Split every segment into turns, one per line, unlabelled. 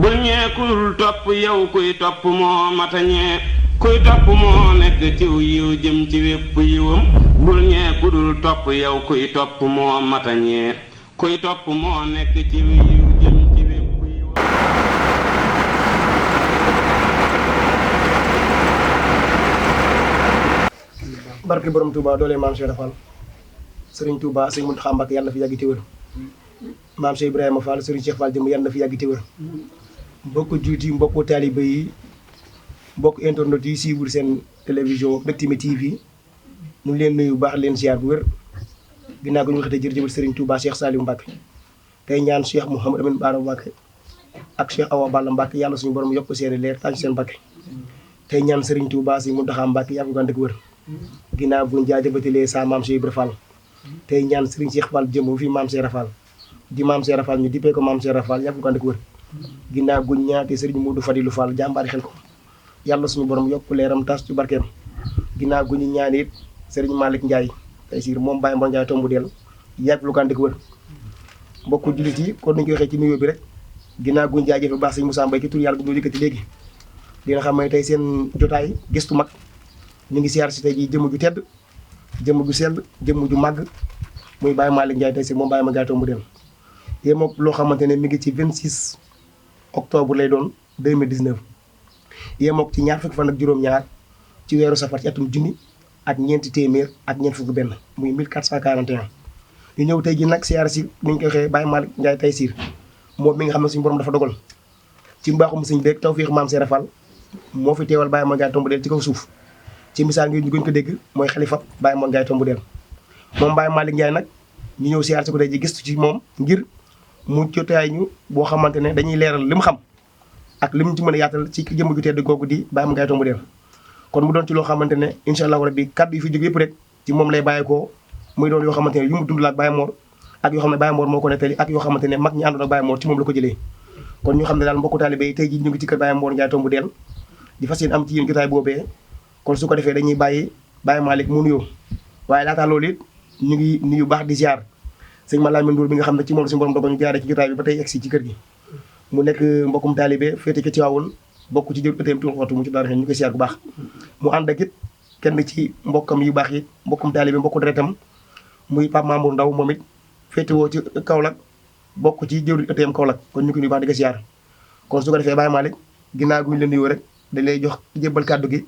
bul ñee kul topp yow kuy topp moo matañee kuy topp moo nekk ciw yiw jëm ci wépp yiwam bul ñee kudul topp yow kuy topp moo matañee kuy topp moo nekk ciw yiw jëm ci wépp yiwam.
barke borom Touba doole maam Cheikh Fall Serigne Touba Serigne Mountakha Mbacké yàlla na fi yàgg te wér maam Cheikh Ibrahima Fall Serigne Cheikh Fall jëm yàlla na fi yàgg te wér mbokku jullit yi mbokku taalibe yi mbokk internet yi suivre seen télévision Mbectemi TV ñu ngi leen nuyu bu baax leen ziar bu wér ginnaaw ko ñu waxatee jërëjëf Serigne Touba Cheikh Saliou Mbacké tey ñaan Cheikh Mouhamadou Amine Bara Mbacké ak Cheikh Awa Balla Mbacké yàlla suñu borom yokk seeni leer taaj seen Mbacké tey ñaan Serigne Touba Serigne Mountakha Mbacké yàgg ko ànd ak wér ginnaaw bu ñu jaajëfatalee sa maam Cheikh Ibra Fall tey ñaan Serigne Cheikh Fall jëm fi maam Cheikh Fall di maam Cheikh Fall ñu dippee ko maam Cheikh Fall yàgg ko ànd ak wér ginnaaw bu ñu ñaatee Serigne Modou Fadilou Fall jàmbaari xel ko yàlla suñu borom yokk leeram tas ci barkeem ginnaaw gu ñu ñaan it Serigne Malick Ndiaye tey siir moom Baye Mor Ndiaye Tombe del yàgg lu ko ànd ak wér mbokku jullit yi kon nañu ko waxee ci nuyoo bi rek ginnaaw gu ñu jaajëf bu baax Serigne Moussa Mbaye ki tur yàlla gu ñu yëkkati léegi dina xam ne tey seen jotaay Gestu Maag ñu ngi siyaar si tey jii jëmm ju tedd jëmm ju sell jëmm ju màgg muy Baye Malick Ndiaye tey si moom Baye Mor Ndiaye Tombe del yéen moom loo xamante ne mi ngi ci 26 octobre lay doon 2019 yéen moom ci ñaar fukki fan ak juróom-ñaar ci weeru safar ci atum junni ak ñeenti téeméer ak ñeent fukk benn muy 1441 ñu ñëw tey jii nag siyaar si ni ñu koy waxee Baye Malick Ndiaye tey siir moom mi nga xam ne suñu borom dafa dogal ci mbaaxum sëñ beeg tawfeex maam Cheikh Fall moo fi teewal Baye Mor Ndiaye Tombe del ci kaw suuf ci misaal ngi ñu gën ko dégg mooy xalifa Baye Mor Ndiaye Tombe del moom Baye Malick Ndiaye nag ñu ñëw siyaar si ko tey ji gëstu ci moom ngir mu jotaay ñu boo xamante ne dañuy leeral li mu xam ak li mu ci mën a yaatal ci jëmm ju tedd googu di Baye Mor Ndiaye Tombe del kon mu doon ci loo xamante ne incha allahu rabbi kaddu yi fi jóge yëpp rek ci moom lay bàyyeekoo muy doon yoo xamante ne yu mu dund la ak Baye Mor ak yoo xam ne Baye Mor moo ko nettali ak yoo xamante ne mag ñi àndoon ak Baye Mor ci moom la ko jëlee kon ñu xam ne daal mbokku taalibe yi tey ji ñu ngi ci kër Baye Mor Ndiaye Tombe del di fas yéene am ci yéen jotaay boobee kon su ko defee dañuy bàyyi Baye Malick mu nuyoo waaye laataa loolu it ñu ngi nuyu baax di ziar sëñ Malamine Ndour bi nga xam ne ci moom la suñu borom dogal ñu jaaree ci jotaay bi ba tey egsi ci kër gi mu nekk mbokkum taalibe féete ci Tiwaawoon bokk ci jël ëtteem tuuti waxtu mu ci daara ñu koy ziar bu baax mu ànd ak it kenn ci mbokkam yu baax yi mbokkum taalibe mbokku deretam muy Pape Mamour Ndaw moom it féetewoo ci Kaolack bokk ci jëwri ëtteem Kaolack kon ñu ko nuyu baax di ko ziar kon su ko defee Baye Malick ginnaaw gu ñu la nuyoo rek dañ lay jox jébbal kàddu gi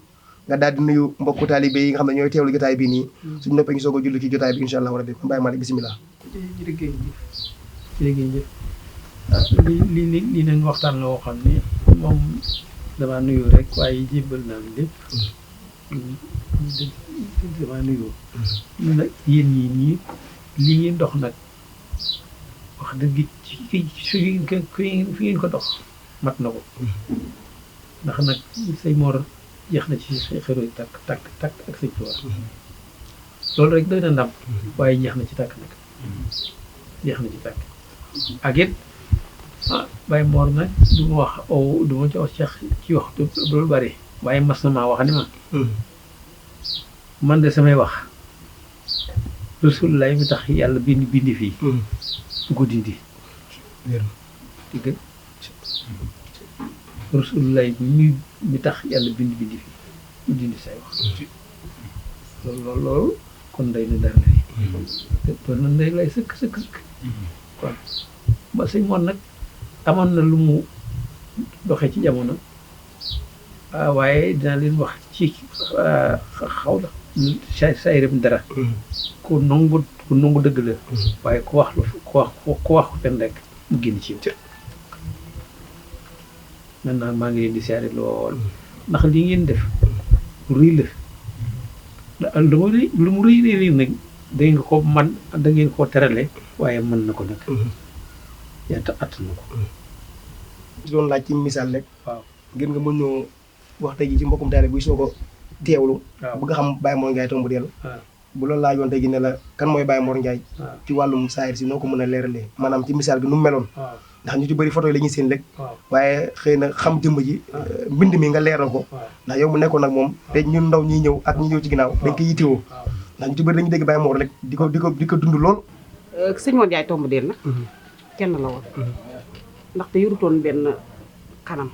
nga daal di nuyu mbokku taalibe yi nga xam ne ñooy teewlu jotaay bii nii suñu noppee ñu soog a julli ci jotaay bi incha allah rabbi Baye Malick bisimilah.
jërëjëf li nañ waxtaan la woo xam ne moom damaa nuyu rek waaye jébbal naa lépp damaa nuyoo ñu nag yéen ñii ñii li ngeen dox nag wax dëgg ci fi ngeen ko dox mat na ko ndax nag sëñ Mor jeex na ci xeru takk ak sëñ Tuubaa loolu rek doy na ndam waaye jeex na ci tàkk nag jeex na ci tàkk ak it Baye Mor nag du ma wax du ma ci wax Cheikh ci wax loolu bari waaye mas na maa wax ni ma man de samay wax Rasulullah mi tax yàlla bindi fii su ko dindi dégg Rasulullah mi tax yàlla bindi fii su dindi say wax loolu kon day na dara lay doon na ndey lay sëkk kon ba sëñ Mor nag amoon na lu mu doxee ci jamono waaye dinaa leen wax ci xaw la say rem dara ku nangu dëgg la waaye ku wax fen rek mu génn ci yow maintenant maa ngi leen di siyaare lool ndax li ngeen def rëy la lu mu rëy nag da ngeen ko terale waaye mën na ko nag yaa at na ko
ci doon laaj ci misaal rek
waaw
ngir nga mën ñoo wax tey ji ci mbokkum taalibe buy soo ko teewlu bëgg xam Baye Mor Ndiaye Tombe del bu loolu laajoon tey ji ne la kan mooy Baye Mor Ndiaye ci wàllum saayir si noo ko mën a leeralee maanaam ci misaal gi nu mu meloon ndax ñu ci bëri photo yi la ñuy seen rek waaye xëy na xam jëmm ji mbind mi nga leeral ko ndax yow mu nekkoon nag moom te ñun ndaw ñiy ñëw ak ñi ñëw ci ginnaaw dañ koy yittewoo ndax ñu ci bëri dañu dégg Baye Mor rek di ko dund lool
sëñ Mor Ndiaye Tombe del nag kenn la woon ndaxte yorutoon benn kanam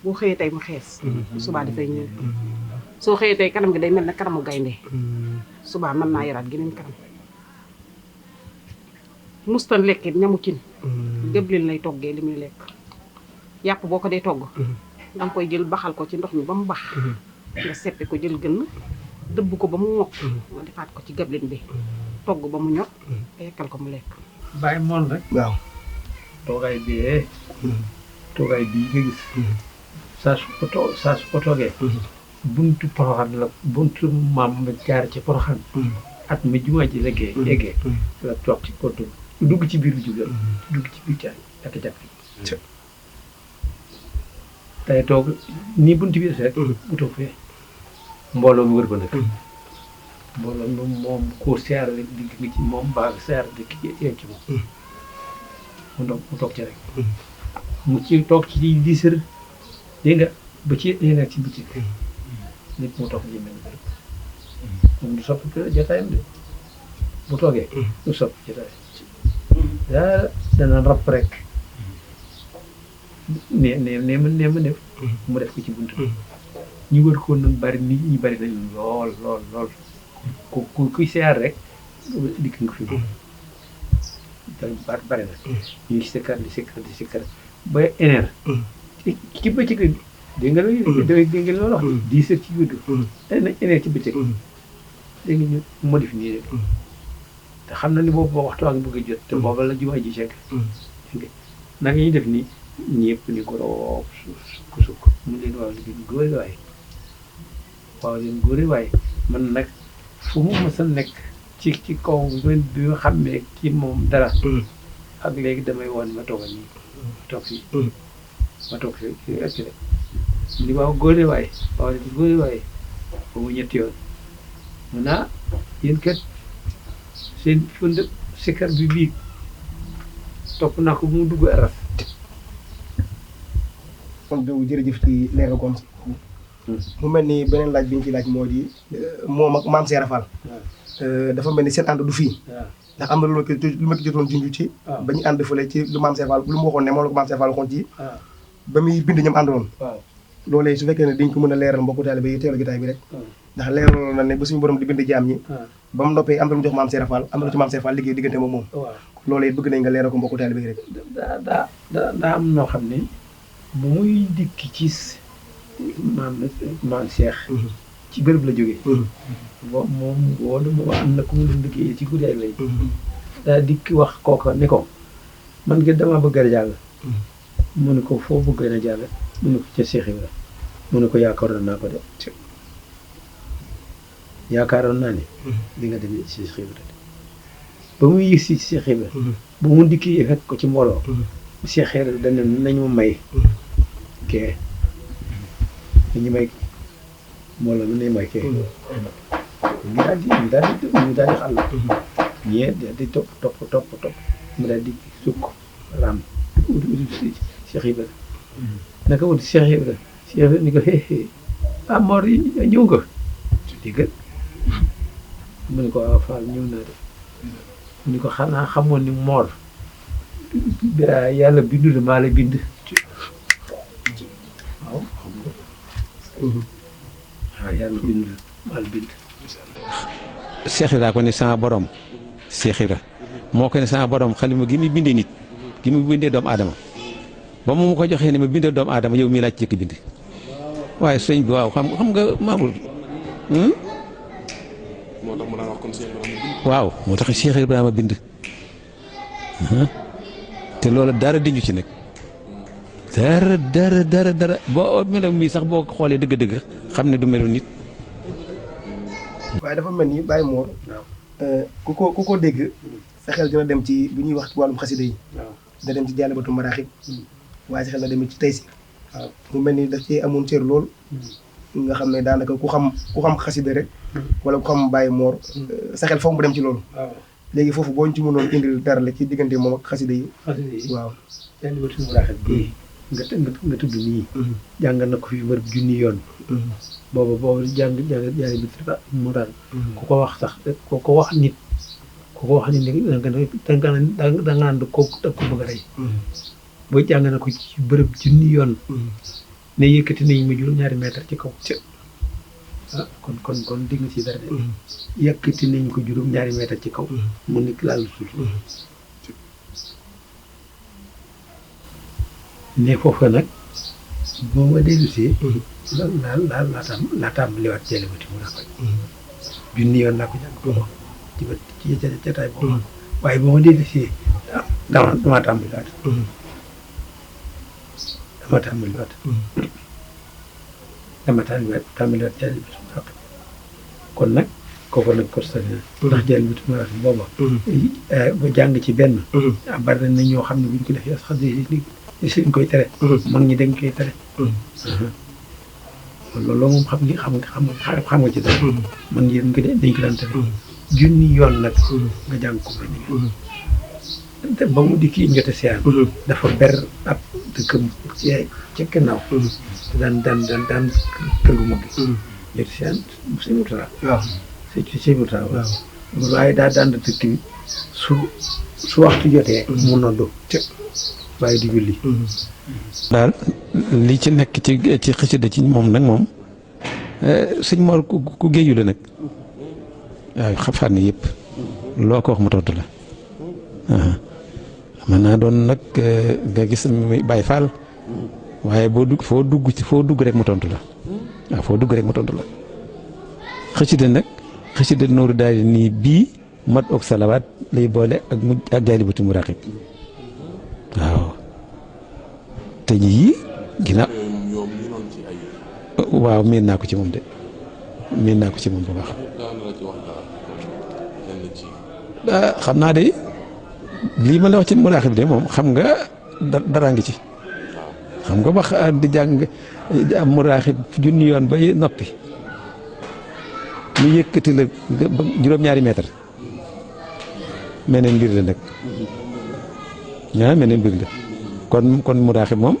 boo xëyee tey mu xees subaa dafay ñëw soo xëyee tey kanam gi day mel ne kanamu gaynde subaa mën naa yoraat geneen kanam mustan lekkit ñamu cin gëblin lay toggee li muy lekk yàpp boo ko dee togg danga koy jël baxal ko ci ndox mi ba mu bax nga seppi ko jël gën dëbb ko ba mu mokk nga defaat ko ci gëblin bi togg ba mu ñor nga yekkal ko mu lekk
Baye Mor rek
waaw
toogaay bii nga gis saa su ko toogee buntu Poroxaan la buntu maam ma jaar ci Poroxaan at mi jumaa ji eggee la toog ci porte dugg ci biir jublu dugg ci biir caay ak jàpp tey toog nii buntu bi rek bu toog fee mbooloo mi wër ko nag mbooloo mi moom ko seer rek digg nga ci moom baax seer dikk yem ci moom mu toog ci rek mu ci toog ci 10 heures dégg nga ba ci dégg ci bëccëg nit mu toog ji mel moom du soppi jotaayam de bu toogee du soppi jotaayam daa dana rap rek ne ma def mu def ko ci buntu ñu wër ko nag bari nit ñi bari nañu lool ku kuy seer rek dikk nga fi bari na ñuy sikkar di sikkar ba éner ci bëccëg dégg nga loolu wax 10 heures ci guddi nañ éner ci bëccëg dégg nga ñu modifie nii rek te xam na ni boobu waxtu waa ngi bëgg a jot te booba la jumaa ji segg naka ñuy def nii ñëpp ni ko roog sukk mu leen waaw liggéey góori waaye man nag fu mu mës a nekk ci kaw bi nga xam ne ci moom dara ak léegi damay woon ma tooga nii ma toog fi ak rek li waaw góori waaye ba mu ñetti yoon mun naa yéen kat seen fund sikkar bi bii topp naa ko bu mu dugg araf
kon du jërëjëf ci leeral kon mu mel ni beneen laaj bi ñu ci laaj moo di moom ak maam Cheikh Fall dafa mel ni seen ànd du fii ndax am na lu ma ko jotoon junj ci ba ñu ànd fële ci lu maam Cheikh Fall lu mu waxoon ne moom la ko maam Cheikh Fall waxoon ci ba muy bind ñoom àndoon loolee su fekkee ne dañ ko mën a leeral mbokku taalibe yi teewlu jotaay bi rek ndax leeral na ne ba suñu borom di bind jaam ñi ba mu noppee am na lu jox maam Cheikh Fall am na lu ci maam Cheikh Fall liggéey diggante moom loolee bëgg nañ nga leeral ko mbokku taalibe yi rek
daa am noo xam ne bu muy dikki ci maam Cheikh ci bërëb la jógee moom woonu moo am na ku mu doon liggéeyee ci guddi lay daa dikki wax kooka ne ko man ngeen damaa bëgg a jàll mu ne ko foo bëgg na jàll mu ne ko ca Cheikh Ibra mu ne ko yaakaaroon naa ko de yaakaaroon naa ne di nga dem ci Cheikh Ibra ba muy yëg si Cheikh Ibra ba mu dikki fekk ko ci mbooloo Cheikh Ibra dana nañu may kee ñu may mbooloo mi nañu may kee ñu daal di xàll ñee di topp mu daal di sukk raam Cheikh Ibra naka wut Cheikh Ibra ni ko Mor ñëw nga dégg mu ne ko waaw Fall ñëw naa de mu ne ko xanaa xamoon ni Mor yàlla bindu la maa la bind waaw yàlla bindu la maa la bind
Cheikh Ibra ko ne sama borom Cheikh Ibra moo ko ne sama borom xalima gi muy bindee nit gi muy bindee doomu aadama ba mu ko joxee ne ma bindee doomu aadama yow mii laaj ci bind waaye sëñ bi waaw xam nga Mamour
moo tax mu daan wax kon Cheikh Ibrahima bind.
waaw moo tax Cheikh Ibrahima bind te loolu dara dinju ci nag dara boo melo mii sax boo ko xoolee dëgg-dëgg xam ne du melu nit.
waaye dafa mel ni Baye Mor ku ko dégg sa xel dina dem ci bu ñuy wax ci wàllum xasida yi dina dem ci jaalibatu maraaxib waaye sa xel na dem ci taysiir mu mel ni daf ci amoon cër lool nga xam ne daanaka ku xam xasida rek wala ku xam Baye Mor sa xel foog mu dem ci loolu léegi foofu boo ñu ci mënoon indil dara la ci diggante moom ak xasida yi waaw
jaalibatu maraaxib bii nga tudd nii jàngal na ko fi wër junni yoon boobu jàng jaalibatu maraaxib ku ko wax sax ku ko wax nit da nga naan ko bëgg a rey boo jàng na ko ci bërëb junni yoon ne yëkkati nañ ma juróom-ñaari mètre ci kaw ah kon dégg nga ci dara de yëkkati nañ ko juróom-ñaari mètre ci kaw mu nekk laal suuf ne foofu nag boo ma dellusee laataam liwaat Jalibatu mu naa koy junni yoon laa ko jàng boobu ci jataay boobu waaye boo ma dellusee dama tàmbaliwaat Jalibatu mu naa kon nag kooku nag constaté na ndax Jalibatu mu naa booba ba jàng ci benn bari na ñoo xam ne buñ ko defee sax suñ koy tere mag ñi dañ koy tere loolu moom xam nga ci dara mag ñi dañ ko daan tere junni yoon nag nga jàng ko ba ni te ba mu di kii njote siyaan dafa ber ab dëkkam ca gannaaw daan kër gu mag gi njote siyaan sëñ Murtala waaw sëñ Murtala waaw waaye daa daan dëkk bi su waxtu jotee mu noddu waaye di julli
daal li ci nekk ci xasida ci moom nag moom sëñ Mor ku géeju la nag waaw xam fànn yëpp loo ko wax mu tontu la mën naa doon nag nga gis Baye Fall waaye foo dugg rek mu tontu la waaw foo dugg rek mu tontu la xasida nag xasida nooru daal nii bii mat ok salawaat lay boole ak Jalibatu Muraqib waaw te yii ginnaaw waaw miin naa ko ci moom de miin naa ko ci moom bu baax xam naa de lii ma la wax ci Muraqib de moom xam nga dara ngi ci xam nga wax di jàng Muraqib junni yoon ba noppi ñu yëkkati la juróom-ñaari mètre meneen mbir la nag meneen mbir la kon Muraqib moom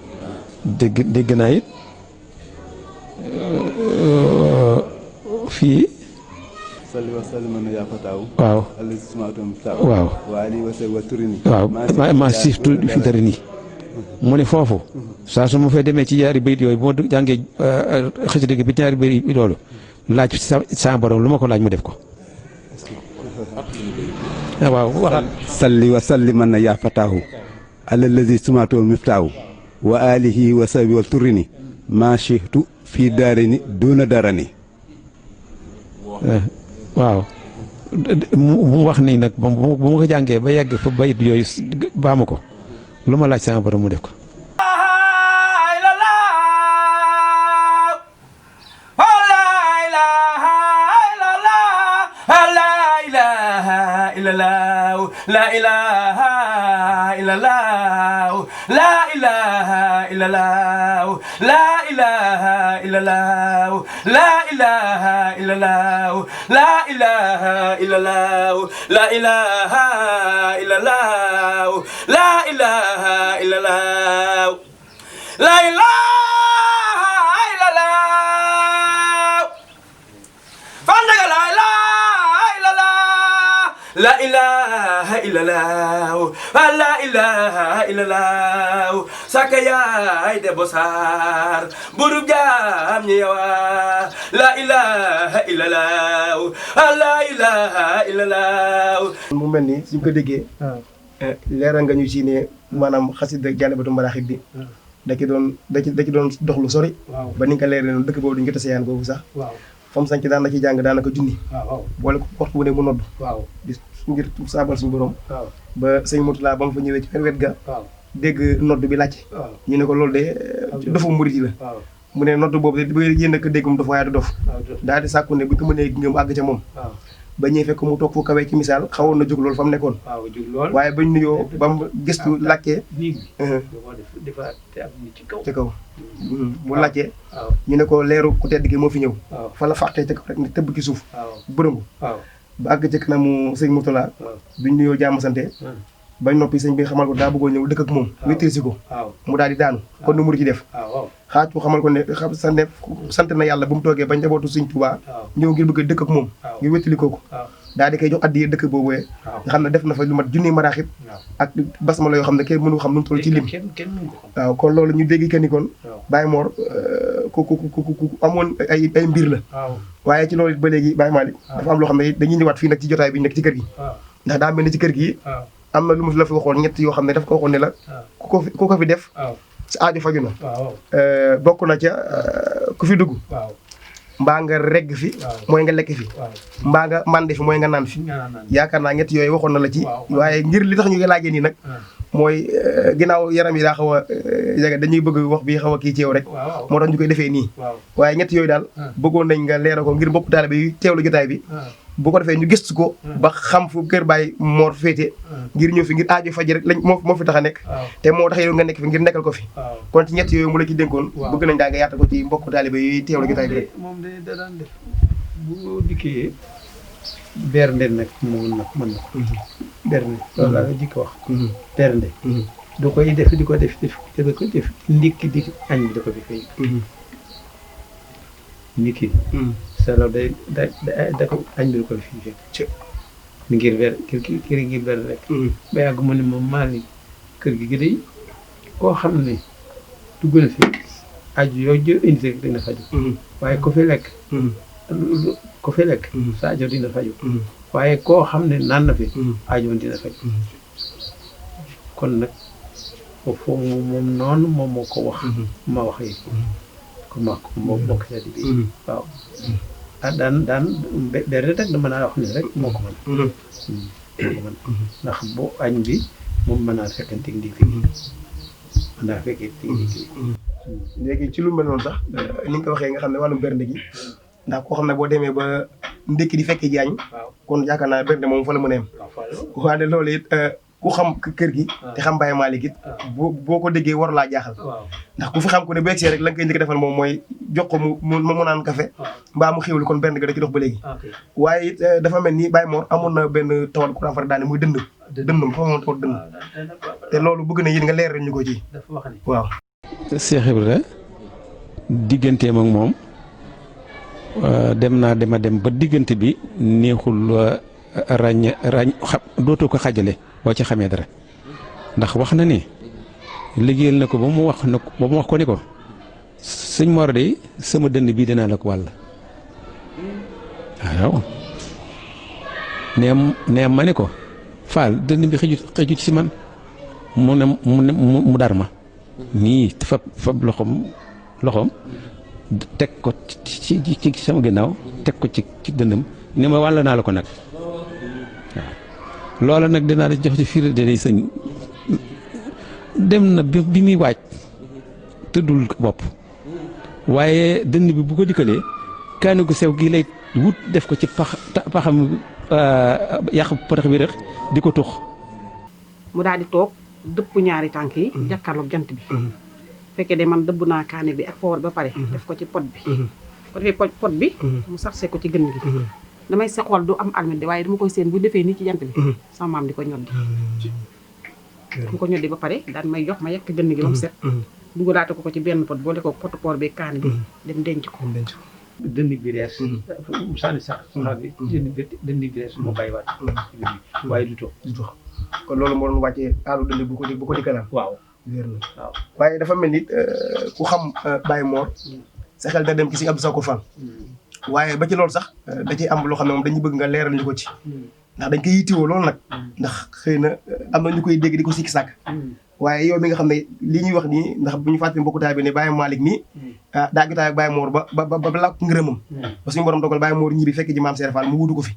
dégg naa it fii waaw waaw ma siftu fi dara nii mu ne foofu saa su ma fay demee ci ñaari bayit yooyu bu ma jàngee xasida gi bi ñaari bayit loolu laaj sa borom lu ma ko laaj mu def ko waaw waxaat
salli wa salliman yaa fataahu ala lazi sumaatoo miftaahu wa alihi wa sabi wal turini ma shihtu fii daarini duna darani
waaw mu wax nii nag bu ma ko jàngee ba yegg fa bayit yooyu baamu ko lu ma laaj sama borom mu def ko
la ilaha illallah la ilaha illallah la ilaha illallah la ilaha illallah la ilaha illallah la ilaha illallah la ilaha illallah la ilaha illallah fandaga la ilaha illallah la ilaha illallah la ilaha illallah sakaya de bosar buru jam ñewa la ilaha illallah la ilaha illallah
mu mel ni suñ ko déggee leeral nga ñu ci ne maanaam xasida Jalibatu Muraqib bi da ci doon dox lu sori ba ni nga ko leeral noonu dëkk boobu duñ ko tase yaan boobu sax fam sañ ci daan na ci jàng daanaka junni boole ko waxtu bu ne mu nodd di ngir saabal suñu borom ba sëñ Murtala ba mu fa ñëwee ci wet ga dégg nodd bi laajte ñu ne ko loolu de dofu murit yi la mu ne nodd boobu de ba yéen a ko déggum dof waaye du dof daal di sàkku ne bu ko mënee ngëm àgg ca moom ba ñëwee fekk mu toog fu kawee ci misaal xawoon na jóg loolu fa mu nekkoon waaye bañ nuyoo ba mu gëstu laajtee ci kaw mu laajtee ñu ne ko leeru ku tedd gi moo fi ñëw fa la fàqee ca kaw rek ne tëbb ki suuf bërëngu ba àgg ci kanamu sëñ Murtala biñ nuyoo jàmm sante bañ noppi sëñ bi xamal ko daa bëggoon ñëw dëkk ak moom wéttirisi ko mu daal di daanu kon nu murit ci def xaaj ko xamal ko ne sant na yàlla bu mu toogee ba njabootu sëñ Touba ñëw ngir bëgg a dëkk ak moom ngir wéttali kooku daal di koy jox addi dëkk boobu nga xam ne def na fa lu mat junni maraaxib ak basmala yoo xam ne kenn mënu xam nu mu toll ci lim waaw kon loolu ñu dégg que ni kon Baye Mor ku amoon ay mbir la waaye ci loolu ba léegi Baye Malick dafa am loo xam ne dañuy ñëwaat fii nag ci jotaay bi nekk ci kër gi ndax daa mel ni ci kër gi am na lu mu la fi waxoon ñett yoo xam ne daf ko waxoon ne la ku ko fi def sa aajo faju na bokk na ca ku fi dugg mbaa nga regg fi mooy nga lekk fi mbaa nga màndi fi mooy nga naan fi yaakaar naa ñett yooyu waxoon na la ci waaye ngir li tax ñu laajee nii nag mooy ginnaaw yaram yi daa xaw a yega dañuy bëgg wax bi xaw a kii ci yow rek moo tax ñu koy defee nii waaye ñett yooyu daal bëggoon nañ nga leeral ko ngir bopp taalibe yi teewlu jotaay bi bu ko defee ñu gëstu ko ba xam fu kër Baye Mor féete ngir ñëw fi ngir aajo faj rek lañ moo fi tax a nekk te moo tax yow nga nekk fi ngir nekkal ko fi kon ci ñett yooyu mu la ci dénkoon bëgg nañ daa nga yaatal ko ci mbokk taalibe yi teewlu jotaay bi rek
moom de da daan def bu dikkee bernde nag moom nag mën na ko bernde loolu laa jikko wax bernde du koy def di ko def da ko def ndikki di añ bi da ko fi fay ndikki salo da ko añ bi da ko fi fekk ngir ber kër gi ber rek ba yàgg mu ne moom maa ni kër gi day koo xam ne dugg na fi aju yoo jë indi rek dina faju waaye ko fi lekk sa aajo dina faju waaye koo xam ne naan na fi aajo dina faju kon nag foofu moom noonu moom moo ko wax ma wax yi ko ma ko moo bokk sa di bi waaw daan berde rek dama naa wax ni rek moo ko mën moo ko mën ndax bu añ bi moom mën naa fekkante ndi fi mën naa fekkee ndi
léegi ci lu mel noonu sax ni nga ko waxee nga xam ne wàllum bernde gi ndax koo xam ne boo demee ba ndékki di fekkee ji añ kon yaakaar naa bernde moom fa la mën a yem waaye loolu it ku xam kër gi te xam Baye Malick it boo ko déggee war laa jaaxal ndax ku fi xam ko ne bu egsee rek la nga koy njëkk defal moom mooy jox ko mu naan café mbaa mu xéwlu kon bernde gi da ci dox ba léegi waaye it dafa mel ni Baye Mor amoon na benn tawat ku daan far daane muy dëndam fa moom tawat dënd te loolu bëgg na yéen nga leer ñu ko ci waaw
Cheikh Ibra digganteem ak moom dem naa dem ba diggante bi neexul ràññ dootoo ko xajale boo ci xamee dara ndax wax na ni liggéeyal na ko ba mu wax ko ni ko sëñ Mor de sama dënn bii dinaa la ko wàll waaw nee ma ne ko Fall dënn bi xëjut si man mu dar ma nii fab loxoom teg ko ci sama ginnaaw teg ko ci dëndam ni ma wàll naa la ko nag waaw loola nag dinaa la jox ci fiir de sëñ dem na bi muy waaj tëddul bopp waaye dënn bi bu ko dikkalee kaani gu sew gii lay wut def ko ci paxam yàq potax bi rek di ko tux
mu daal di toog dëpp ñaari tànk yi jàkkaarloog jant bi fekkee de man dëbb naa kaane bi ak poor ba pare def ko ci pot bi ko defee pot bi mu saxse ko ci gën gi damay sexool du am almet de waaye dama koy seen bu defee nii ci jant bi sama maam di ko ñoddi mu ko ñoddi ba pare daan may jox ma yekk gën gi ba mu set dugalaate ko ci benn pot boole ko potu poor bi kaane bi dem denc ko
dënn bi rees sànni sax bi dënn bi rees moo bàyyiwaat waaye du toog
kon loolu moo doon wàccee aalu dënd bu ko dikkalaan
waaw
wér na waaw waaye dafa mel ni ku xam Baye Mor sa xel da dem ci si Abdou Sakkour Fall waaye ba ci loolu sax da ciy am loo xam ne moom dañuy bëgg nga leeral ñu ko ci ndax dañ koy yittewoo loolu nag ndax xëy na am na ñu koy dégg di ko sikki sàkk waaye yow mi nga xam ne li ñuy wax nii ndax bu ñu fàttali mbokku taay bi ne Baye Malick nii daa jotaay ak Baye Mor ba làkk ngërëmam ba suñu borom dogal Baye Mor ñibbi fekk ji maam Cheikh Fall mu wutu ko fi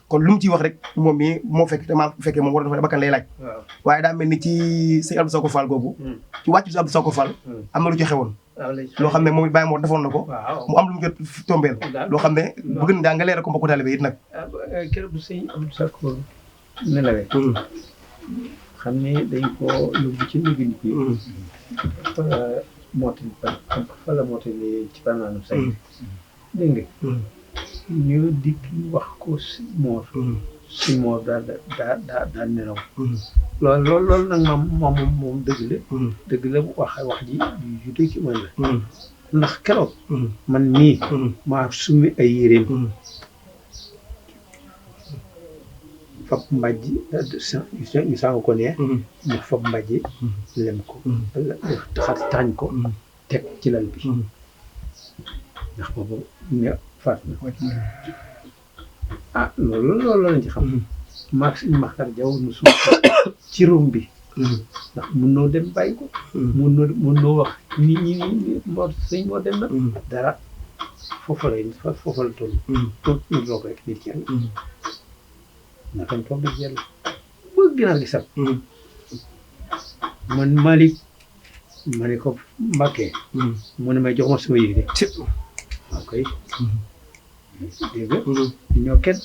kon lu mu ciy wax rek moom mii moo fekk te maam fekkee moom war dafa bakkan lay laaj waaye daa mel ni ci sëñ Abdou Sakkour Fall googu ci wàccu si Abdou Sakkour Fall am na lu ci xewoon loo xam ne moom Baye Mor defoon na ko mu am lu mu jot tombeel loo xam ne bëgg na daa nga leeral ko mbokku taalibe it nag
keroog bu sëñ Abdou Sakkour nelawee xam ne dañ ko yóbbu ci ndugin bi mootali fa la mootali ci banaanam say dégg nga ñu dikk wax ko si Mor daa nelaw loolu nag moom dëgg la wax ji yu dëkki man la ndax keroog man nii maa summi ay yéreem fab mbàjj ñu sàng ko ne mu fab mbàjj lem ko taxañ ko teg ci lal bi ndax boobu ne faat na loolu lañ ci xam maag suñu Maxtar Jaw nu suuf ci rum bi ndax mun noo dem bàyyi ko mun noo wax nit ñi moo sëñ moo dem na dara foofu la toll toog ñu roog rek nit ki nakam toog di jël ba ginaar gi sab man Malick ma ne ko Mbàkke mu ne may jox ma sama yére waaw kay dégg nga ñoo kenn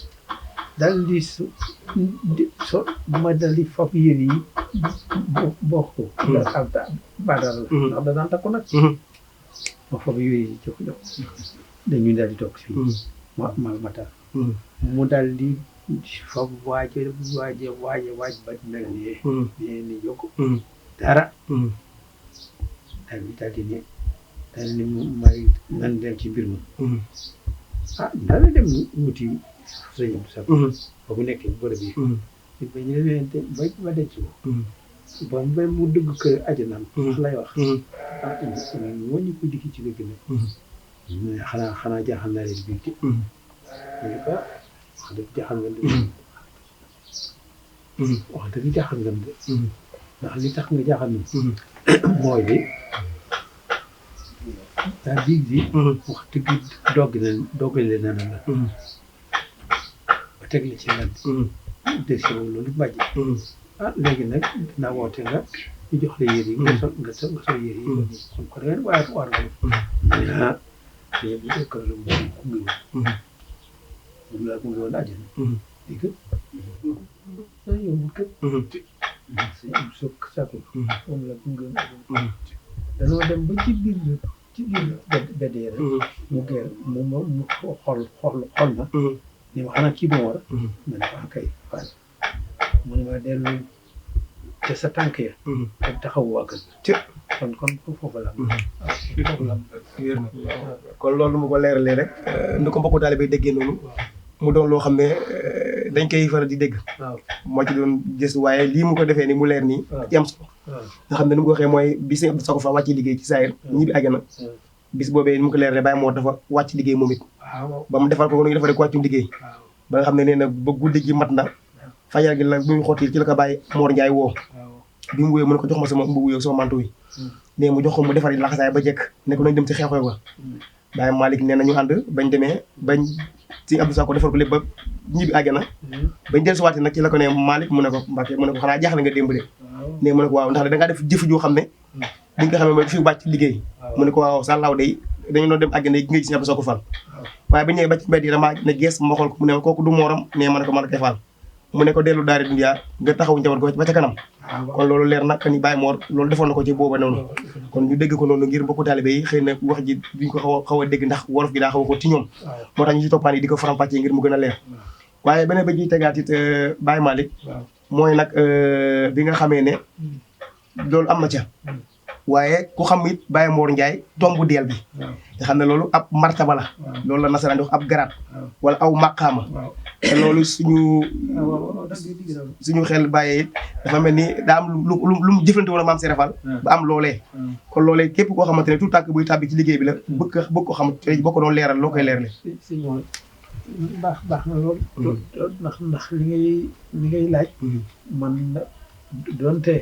daal di ma dal di fab yére yi bokk ko badal la ndax da daan takku nag ma fab yére yi jox dañuy daal di toog fii ma taal mu daal di fab waaj ba mel ni yokk dara daal di ne may nan dem ci mbir ma daal di dem wuti sëñ Abdou Sakho ba mu nekkee bërëb yi ba ñu leen ba denc ko ba mu dugg kër ajanam lay wax wàññi ko dikki ci léegi nag xanaa jaaxal naa leen bii mu ne ko wax dëgg jaaxal nga de wax dëgg jaaxal nga de ndax li tax nga jaaxal na mooy bi daal biig bi wax dëgg doggale na la ba teg la ci lan desi loolu mbàjj léegi nag dinaa woote nga ñu jox la yére yi nga sol yére yi kon ko dangeen waaye war nga te bu dee kër la moom gunge woon àjjana dégg nga yombul kër si am Sakho moom la gunge woon àjjana danoo dem ba ci biir bedee rek mu xool ma ni ma xanaa kii moo war ma ne ko kay faal mu ne ma dellu ca sa tànk ya ak taxawu waa kër kon foofu la
kon loolu mu ko leeralee rek ni ko mbokku taalibe déggee noonu mu doon loo xam ne dañ koy faral di dégg moo ci doon gëstu waaye lii mu ko defee ni mu leer nii ci am solo nga xam ne ni mu ko waxee mooy bi sëñ Abdou Sakho fa wàcc liggéey ci saayir ñibbi àjjana bis boobee ni mu ko leeralee Baye Mor dafa wàcc liggéey moom it ba mu defal ko nu ñu defaree ko wàccum liggéey ba nga xam ne nee na ba guddi gi mat na fajar gi la bu ñu xotti ci la ko Baye Mor Ndiaye woo bi mu wooyee mu ne ko jox ma sama mbubu yow sama mantu yi ne mu jox ko mu defar laxasaay ba jekk ne ko nañ dem ci xew-xew ba Baye Malick nee na ñu ànd bañ demee bañ si Abdou Sakho defar ko lépp ba ñibbi àjjana bañ del suwaati nag ci la ko ne Malick mu ne ko Mbacke mu ne ko xanaa jaaxle nga démb de ne mu ne ko waaw ndax da ngaa def jëf joo xam ne di nga xam ne mooy fi bàcc liggéey mu ne ko waaw sàllaaw day dañu doon dem àjjana yi gi nga gis Abdou Sakho Fall waaye bañ ñëwee ba ci mbedd yi dama ne gees ma xool ko mu ne kooku du mooram ne ma ne ko man koy Fall mu ne ko dellu daari dunyaa nga taxaw njaboot ko ba ca kanam kon loolu leer na ni Baye Mor loolu defoon na ko ci booba noonu kon ñu dégg ko noonu ngir mbokku taalibe yi xëy na wax ji duñ ko xaw a dégg ndax wolof gi daa xaw a ko ci ñoom moo tax ñu ci toppaan yi di ko faram-fàccee ngir mu gën a leer waaye beneen ba ji tegaat it Baye Malick mooy nag bi nga xamee ne loolu am na ca waaye ku xam it Baye Mor Ndiaye tombu deel bi nga xam ne loolu ab martaba la loolu la nasaraan di wax ab garaat wala aw maqaama te loolu suñu xel bàyyee it dafa mel ni daa am lu mu jëflante woon maam Serap Fall ba am loolee kon loolee képp koo xamante ne tout tànk buy tàbbi ci liggéey bi la bëgg ko xam boo ko doon leeral loo koy leerale
baax na loolu ndax li ngay laaj man doonte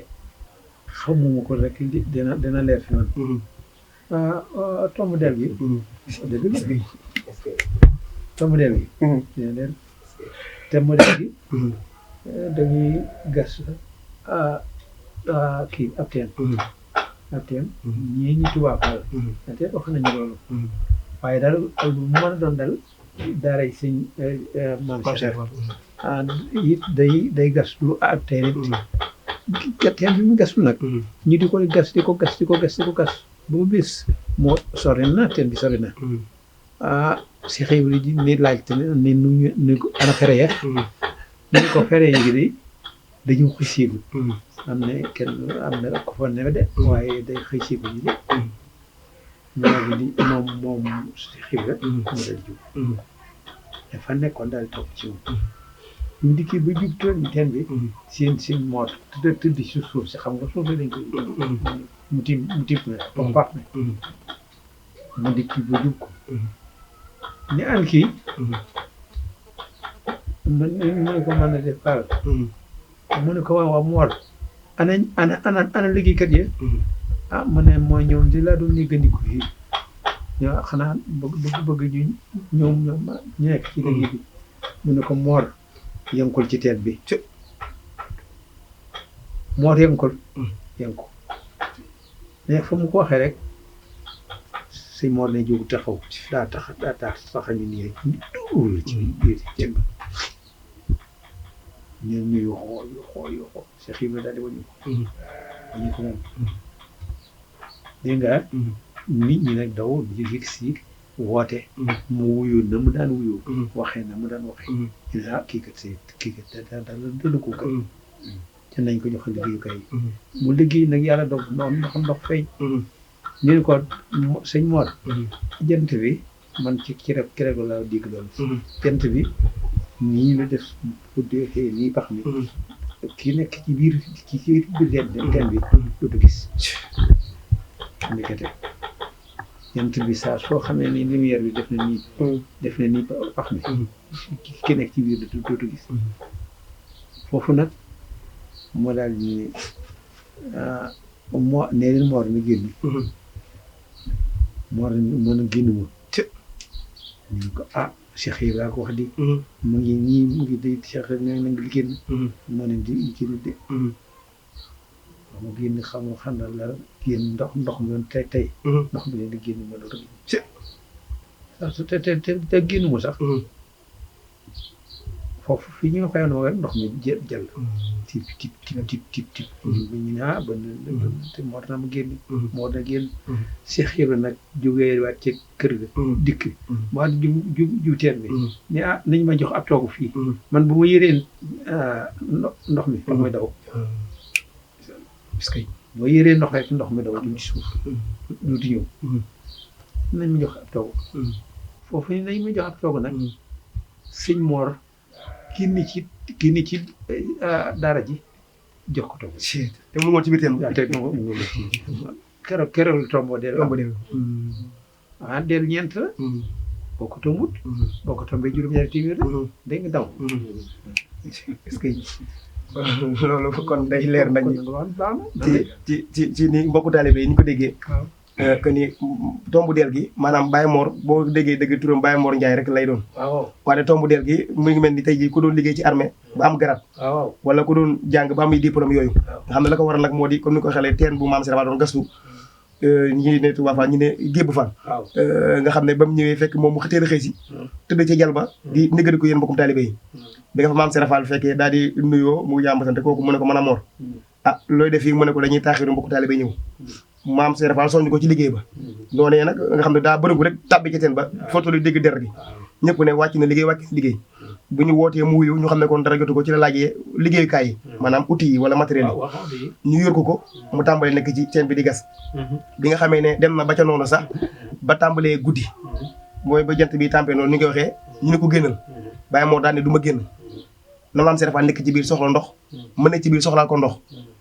xamuma ko rek dina leer fi man tomb del bi dëgg tomb del bi dina leer tomb del bi dañuy gas kii ab teen ñii ñi tubaab la teen wax nañu loolu waaye daal bu mën a doon dal daaray sëñ Mame Cheikh it day gas lu ab teen it teen bi mu gas lu nag ñu di ko gas ba mu bis moo sori na teen bi sori na si xëy bi ni laajte ne ni ko ana fere ya ni ko fere yi gi dañu xëy siibu am na ko fa newe de waaye day xëy siibu ñu de moom si xëy rek mu dal jub dafa nekkoon daal topp ci moom ñu dikkee ba jub teen bi seen moor tëdd ci suuf si xam nga suuf si dañ koy mu tiim ne pax ne mu dikki ba jub ko ni an kii mu ne ko mën na def paal mu ne ko waaw moor ana liggéeykat yi mu ne mooy ñoom di laa doon néggandiku fii ñoo xanaa bëgg ñu ñoom ñu nekk ci liggéey bi mu ne ko moor yënkul ci teen bi moor yënkul mais fu mu ko waxee rek sëñ moor ne jógu taxaw daa taxañu nii rek ñu duul ci biir teen bi ñu yu xool Cheikh Ibra daal di wañu ko moom dégg nga nit ñi nag daw di yëg si woote mu wuyu na mu daan wuyu waxee na mu daan waxee ñu ne kii kat daal dënd ko kat te nañ ko jox liggéeyukaay yi mu liggéey nag yàlla doog ndox feeñ ñu ne ko sëñ Mor jant bi man ci keroog laa dégg loolu jant bi nii la def bu defee nii pax mi kii nekk ci biir teen bi dootu gis ndekete jant bi saa soo xamee ni lumière bi def na nii pax mi ki nekk ci biir dootu gis foofu nag moo daal ni moo nee leen moor na génn moor na génn moom ñu ko Cheikh Ibra ko wax di mu ngi day Cheikh ne na nga génn moo ne di génn de mu génn xam na la génn ndox mi doon tey ndox mi leen di génn ma doon te génn mu sax foofu fii ñu nga koy woon rek ndox mi jël tip ñu ne ba te moo tax na mu génn moo na génn Cheikh Ibra nag jógee waat ci kër ga dikk moo ju teen bi ne nañ ma jox ab toogu fii man bu ma yëreen ndox mi mooy daw parce que boo yëree ndox rek ndox mi daw du ci suuf duuti ñëw nañ ma jox ab toogu foofu nañ ma jox ab toogu nag sëñ Mor génn ci daara ji jox ko toogu
te mu ngoon ci biir teen bi
te keroog tombo del del ñeent la boo ko tombut boo ko tombee juróom-ñaari téeméer la dégg nga daw
est-ce que loolu kon day leer nañ ci ni mbokku taalibe yi ni ko déggee que ni tombu del gi maanaam Baye Mor boo déggee dëgg turam Baye Mor Ndiaye rek lay doon waaye tombu del gi mu ngi mel ni tey jii ku doon liggéey ci armée ba am garab wala ku doon jàng ba am diplôme yooyu nga xam ne la ko waral nag moo di comme ni ko xelee teen bu Mame Serapha doon gastu ñi ne Touba Fall ñi ne Gébu Fall nga xam ne ba mu ñëwee fekk moom mu teel a xëy si tëdd ci jal ba di négadi ko yéen mbokkum taalibe yi bi nga fa Mame Serapha Fall fekkee daal di nuyoo mu jàmbasante kooku mu ne ko mën a Mor looy def fii mu ne ko dañuy taaxiru mbokku taalibe ñëw Mame Serapha Fall soññ ko ci liggéey ba noonee nag nga xam ne daa bërëngu rek tàbbi ci teen ba footolu dégg der gi ñëpp ne wàcc na liggéey bu ñu wootee mu wuyu ñu xam ne kon dara jotu ko ci la laajee liggéeyukaay yi maanaam outils yi wala matériel yi ñu yor ko mu tàmbalee nekk ci teen bi di gas bi nga xamee ne dem na ba ca noonu sax ba tàmbalee guddi mooy ba jant bi tàmpee noonu ni nga waxee ñu ne ko génnal Baye Mor daal ne du ma génn na Mame Serapha Fall nekk ci biir soxla ndox ma nekk ci biir soxlaal ko ndox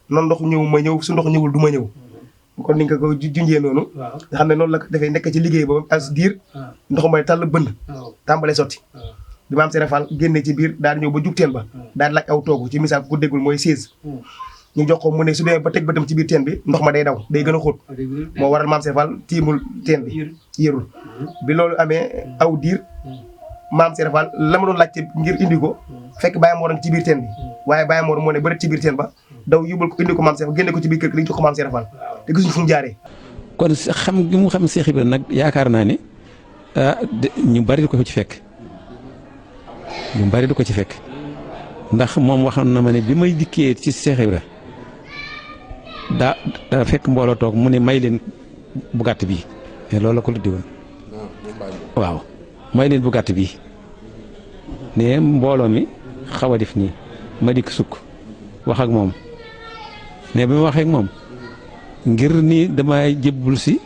noonu ndox ñëw ma ñëw su ndox ñëwul du ma ñëw kon ni nga ko junjee noonu nga xam ne noonu la dafay nekk ci liggéey ba as diir ndox mooy tàll bënd tàmbalee sotti bi Mame Serapha Fall génnee ci biir daal di ñëw ba jug teen ba daal di laaj aw toogu ci misaal ku déggul mooy 16 ñu jox ko mu ne su demee ba teg bëtam ci biir teen bi ndox ma day daw day gën a xóot moo waral Mame Serapha Fall tiimul teen bi yërul bi loolu amee aw diir Mame Serapha Fall la ma doon laajte ngir indi ko fekk Baye Mor ci biir teen bi waaye Baye Mor moo ne bëreet ci biir teen ba daw yóbbul ko indi ko Mame Serapha génne ko ci biir kër gi dañu jox ko Mame Serapha Fall te gisuñu fu mu jaaree
kon xam gi mu xam Cheikh Ibra nag yaakaar naa ne ñu bari du ko ci fekk ñu bari du ko ci fekk ndax moom waxoon na ma ne bi may dikkee ci Cheikh Ibra daa fekk mbooloo toog mu ne may leen bu gàtt bii mais loolu la ko luddi woon waaw may leen bu gàtt bii ne mbooloo mi xaw a def nii ma dikk sukk wax ak moom mais bi ma waxee ak moom ngir nii damay jébbul si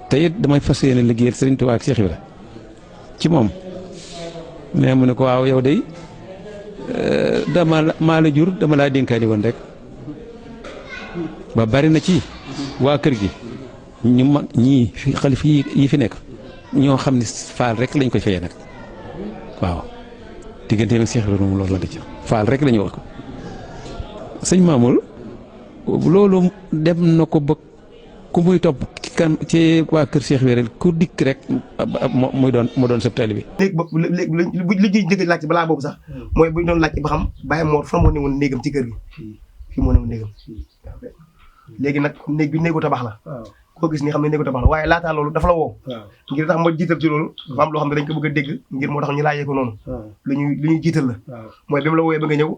te it damay fas yéene liggéeyal Serigne Touba ak Cheikh Ibra ci moom mais mu ne ko waaw yow day maa la jur dama laa dénkaani woon rek ba bari na ci waa kër gi ñu mag ñii fi xalif yi fi nekk ñoo xam ne faal rek lañ koy fayee nag waaw digganteem ak Cheikh Ibra moom loolu la di ci faal rek la ñu wax ko sëñ Mamoul loolu dem na ko ba ku muy topp ci waa kër Cheikh Ibra ku dikk rek mu doon sëb taalibe bi.
léegi li ñuy njëkk a laajte balaa boobu sax mooy bu ñu doon laajte ba xam Baye Mor fan moo ne woon néegam ci kër gi fii moo ne woon néegam léegi nag néeg bi néegu tabax la. koo gis ni xam ne néegu tabax la waaye laataa loolu dafa la woo. ngir tax ma jiital ci loolu. dafa am loo xam ne dañ ko bëgg a dégg ngir moo tax ñu laajee ko noonu. lu ñuy jiital la. mooy bi mu la woowee ba nga ñëw.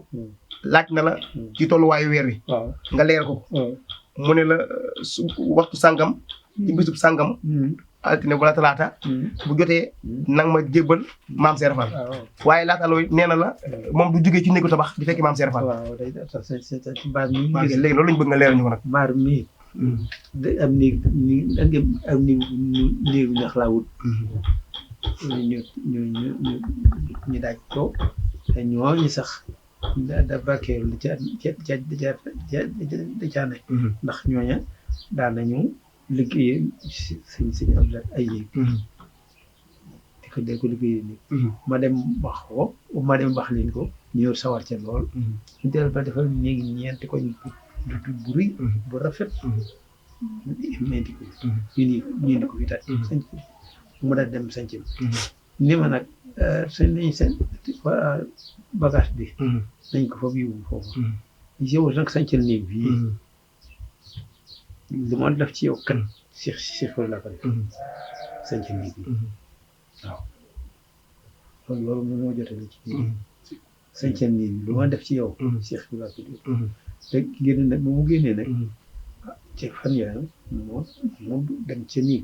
laaj na la ci tolluwaayu weer wi. nga leer ko. mu ne la waxtu sàngam. ci bisub sàngam. altine wala talaata. bu jotee nang ma jébbal maam Seera Fall. waaye laata loolu nee na la moom du jógee ci néegu tabax di fekki maam Seera Fall.
waaw day tax mbaar mi
léegi loolu lañ bëgg nga leeral ñu ko nag.
mbaar mi day am néegu ñax laa wut. ñu daaj ko te ñooñu sax da barkeelu ca caane ndax ñooña daan nañu liggéey sëñ Abdoulaye ay yéeg di ko liggéey ni ma dem wax leen ko ñu yor sawar ca lool ñu del ba defal néegi ñeenti koñ bu rëy bu rafet menti ko ñu indi ko fi tay sañ mu daal dem sañc ni ma nag nañ seen bagage bi nañ ko foofu yóbbu foofu yow nag sañcal néeg bii lu ma def ci yow kan Cheikh la ko def sañcal néeg bi waaw kon loolu moom moo jotale ci biir sañcal néeg bi lu ma def ci yow Cheikh la ko def te génn nag bu mu génnee nag ci fan yaram moom dem ca néeg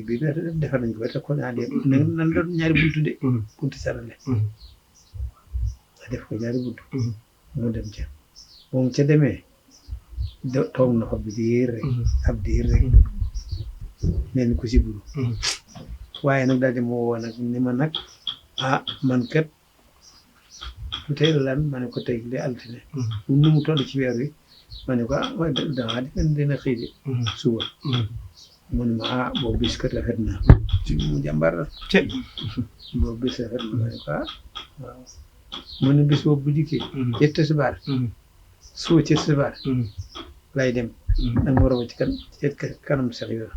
bi defar nañ ko ba te ko naa dee nan la ñaari buntu de buntu sarale def ko ñaari buntu mu dem ca moom ca demee toog na fa bi diir rek ab diir rek mel ni ku si buru waaye nag daal di ma woo nag ni ma nag man kat bu tey lan ma ne ko tey de altine nu mu toll ci weer wi ma ne ko waaye dangaa dina xëy de suba mu ne ma boobu bis kat rafet na mu jàmbar la boobu bis rafet na ma ne ko waaw mu ne bis boobu bu dikkee ca tisbaar suba ca tisbaar lay dem danga war a ci kanam sax yoo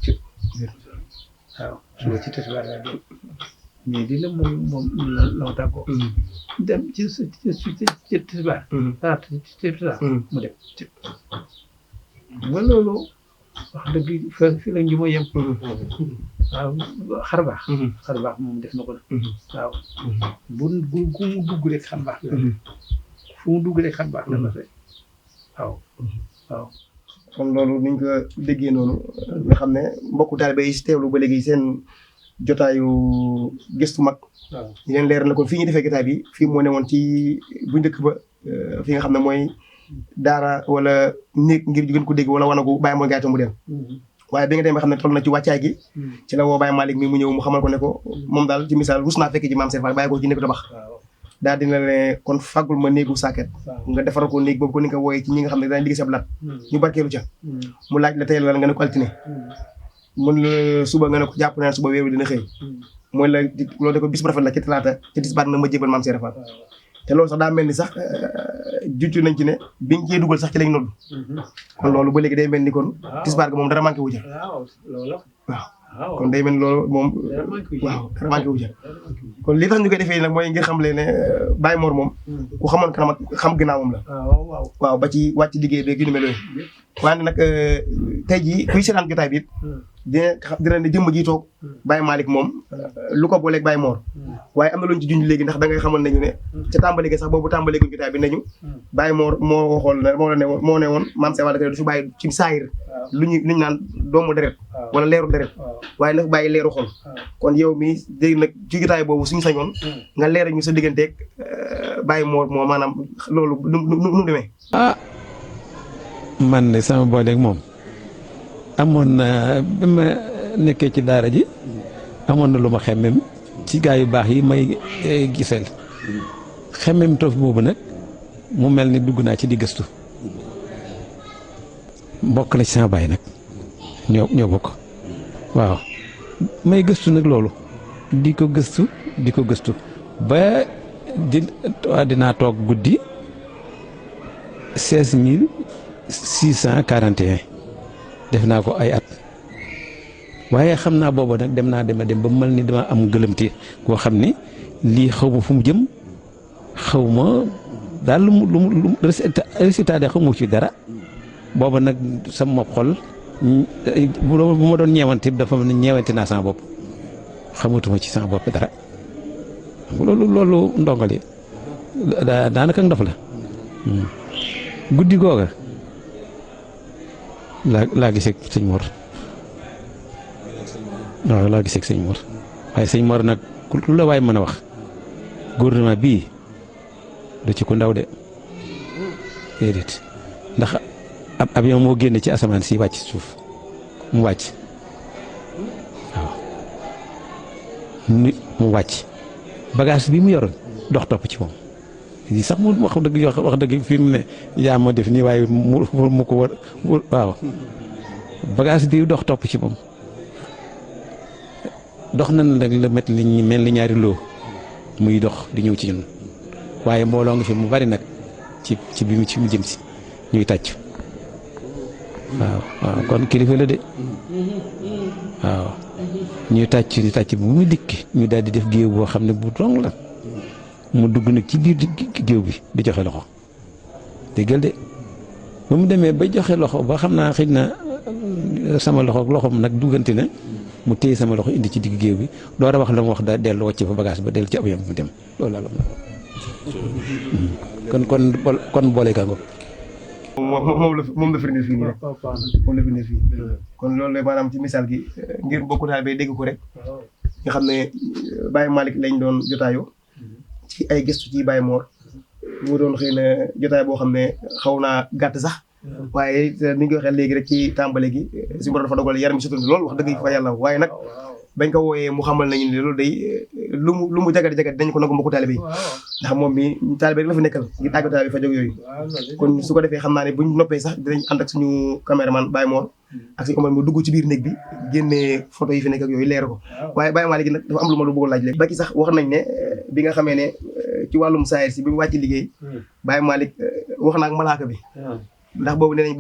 waaw suba ci tisbaar lay dem mais di la moom la ma tàggoo dem ci tisbaar mu dem nga loolu wax dëgg fi la ñu ma yem waaw xar baax moom def na ko na waaw bu mu dugg rek xar baax la fu mu dugg rek xar baax la ba tey waaw
kon loolu niñ ko déggee noonu nga xam ne mbokku taalibe yi si teewlu ba léegi seen jotaayu gëstu mag ñu leen leeral na kon fii ñu defee jotaay bi fii moo ne woon ci bu njëkk ba fi nga xam ne mooy daara wala néeg ngir gën ko dégg wala wanagu Baye Mor Ndiaye Tombe dem waaye bi nga demee xam ne toll na ci wàccaay gi ci la woo Baye Malick mi mu ñëw mu xamal ko ne ko moom daal ci misaal rus naa fekk ci maam Seera Fall bàyyi ko ci néegu tabax daal dina ne kon fàggul ma néegu sàkket nga defaral ko néeg boobu ko ni nga wooyee ci ñi nga xam ne daañu liggéey sa blat ñu barkeelu ca mu laaj la tey la nga ne ko altine mun la suba nga ne ko jàpp naa suba weeru dina xëy mooy la loolu da ko bis bu rafet la ci talaata ci tisbaar na ma jébal maam Seera Fall te loolu sax daa mel ni sax juccu nañ ci ne biñ cee dugal sax ci lañ nodd kon loolu ba léegi day mel ni kon tisbaar ga moom dara manqué wu ca waaw kon day mel ni loolu moom waaw dara manqué wu ca kon li tax ñu koy defee nag mooy ngir xam leen ne Baye Mor moom ku xamoon kanam ak xam ginnaawam la waaw ba ci wàcc liggéey beeg yu ni mel yooyu waaye nag tey jii kuy seetaan jotaay bi it dina ne jëmm ji toog Baye Malick moom lu ko booleeg Baye Mor waaye am na luñ ci junj léegi ndax da ngay xamal nañu ne ca tàmbali gi sax boobu tàmbali guñ jotaay bi nañu Baye Mor moo waxoon moo ne woon maam Seera Fall du fi bàyyi ci saayir luñu naan doomu deret wala leeru deret waaye nag bàyyi leeru xol kon yow mi dégg nag ci jotaay boobu suñu sañoon nga leeral ñu sa digganteeg Baye Mor moo maanaam loolu nu demee
man de sama booleeg moom amoon na bi ma nekkee ci daara ji amoon na lu ma xemmem ci gaa yu baax yi may gisal xemmem toof boobu nag mu mel ni dugg naa ci di gëstu bokk na ci sama baay nag ñoo bokk waaw may gëstu nag loolu di ko gëstu ba dinaa toog guddi 16641 def naa ko ay at waaye xam naa booba nag dem ba mel ni dama am gëlëmte koo xam ni lii xaw ma fu mu jëm xaw ma daal lu mu résultat de xamu ci dara booba nag sama xol bu ma doon ñeewante dafa mel ni ñeewante naa sama bopp xamatuma ci sama bopp dara loolu ndongali daanaka ndof la guddi googa laa gisee sëñ Mor waaw laa gisee sëñ Mor waaye sëñ Mor nag lu la waay mën a wax gouvernement bii du ci ku ndaw de déedéet ndax ab avion moo génne ci asamaan si wàcc suuf mu wàcc waaw nit mu wàcc bagage bi mu yor dox topp ci moom lii sax mu wax dëgg fi mu ne yaa ma def nii waaye mu ko war waaw bagage bi dox topp ci moom dox nañ nag la met li mel ni ñaari loo muy dox di ñëw ci ñun waaye mbooloo nga fi mu bari nag ci bi mu jëm si ñuy tàcc waaw kon kilifa la de waaw ñuy tàcc bu mu dikk ñu daal di def géew boo xam ne bu rong la mu dugg nag ci biir géew bi di joxe loxo déggal de ba mu demee ba joxe loxo ba xam naa xëy na sama loxo ak loxoom nag duggante na mu téye sama loxo indi ci digg géew bi door a wax la mu wax da dellu wàcc fa bagage ba dellu ci avion mu dem loolu la kon boole ka ngo
moom la firndeel fii nii rek moom la firndeel fii kon loolu la maanaam ci misaal gi ngir mbokku taal bi dégg ko rek nga xam ne Baye Malick lañ doon jotaayoo ci ay gëstu ci Baye Mor mu doon xëy na jotaay boo xam ne xaw naa gàtt sax waaye ni nga ko waxee léegi rek ci tàmbale gi suñu borom dafa dogal yaram mi sutur loolu wax dëgg fa yàlla waaye nag bañ ko wooyee mu xamal nañu ne loolu day lu mu jagat dañ ko nangu mbokku taalibe yi ndax moom mi taalibe rek la fa nekkal ngir àgg taalibe fa jóg yooyu kon su ko defee xam naa ne buñ noppee sax dinañ ànd ak suñu caméraman Baye Mor ak suñu Omar mu dugg ci biir néeg bi génnee photo yi fi nekk ak yooyu leer ko waaye Baye Malick nag dafa am lu ma lu bëgg laaj léegi ba ci sax wax nañ ne bi nga xamee ne ci wàllum saayir si bi mu wàcc liggéey Baye Malick wax na ak malaaka bi ndax boobu nee nañ